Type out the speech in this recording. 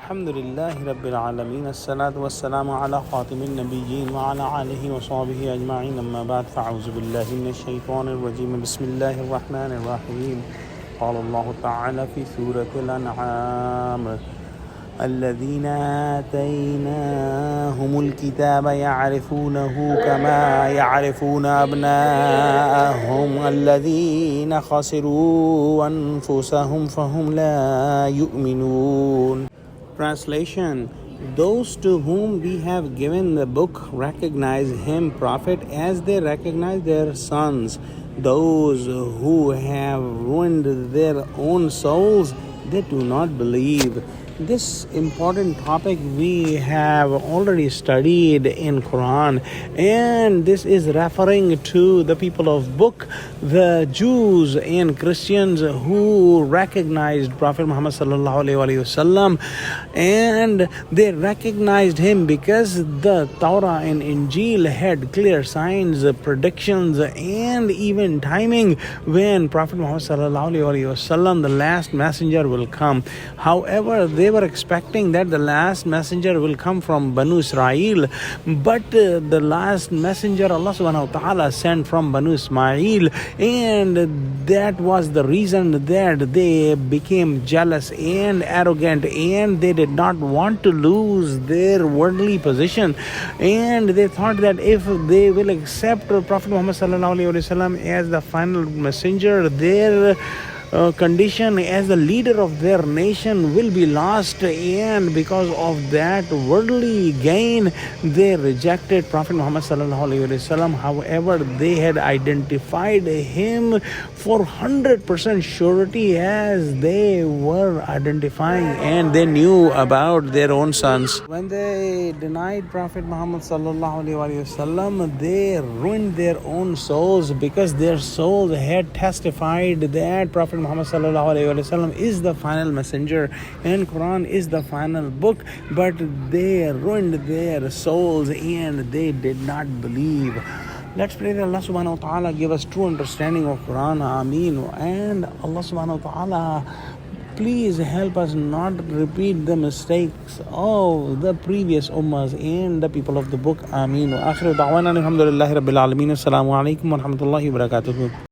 Alhamdulillahi Rabbil Alameen. As-salatu was-salamu ala khatimin nabiyyin wa ala alihi wa sahbihi ajma'in. Amma ba'd, fa'auzu billahi minash shaitanir rajim. Bismillahir rahmanir rahim. Qala Allahu ta'ala fi Surah Al-Anaam. الذين آتيناهم الكتاب يعرفونه كما يعرفون أبناءهم الذين خسروا أنفسهم فهم لا يؤمنون. Translation: those to whom we have given the book recognize him, prophet, as they recognize their sons. Those who have ruined their own souls, they do not believe. This important topic we have already studied in Quran, and this is referring to the people of book, the Jews and Christians who recognized Prophet Muhammad sallallahu alaihi wasallam, and they recognized him because the Torah and Injil had clear signs, predictions, and even timing when Prophet Muhammad sallallahu alaihi wasallam, the last messenger, will come. However, they were expecting that the last messenger will come from Banu Israel, but the last messenger Allah subhanahu wa ta'ala sent from Banu Ismail, and that was the reason that they became jealous and arrogant, and they did not want to lose their worldly position, and they thought that if they will accept Prophet Muhammad sallallahu alaihi wasallam as the final messenger, their condition as the leader of their nation will be lost, and because of that worldly gain they rejected Prophet Muhammad sallallahu alaihi wasallam. However, they had identified him for 100% surety as they were identifying, and they knew about their own sons. When they denied Prophet Muhammad sallallahu alaihi wasallam, they ruined their own souls because their souls had testified that Prophet Muhammad sallallahu alaihi wasallam is the final messenger and Quran is the final book, but they ruined their souls and they did not believe. Let's pray that Allah subhanahu wa ta'ala give us true understanding of Quran. Ameen. And Allah subhanahu wa ta'ala, please help us not repeat the mistakes of the previous ummahs and the people of the book. Ameen. Wa akhiru da'wana alhamdulillahi rabbil alameen. Assalamu alaikum wa rahmatullahi wa barakatuhu.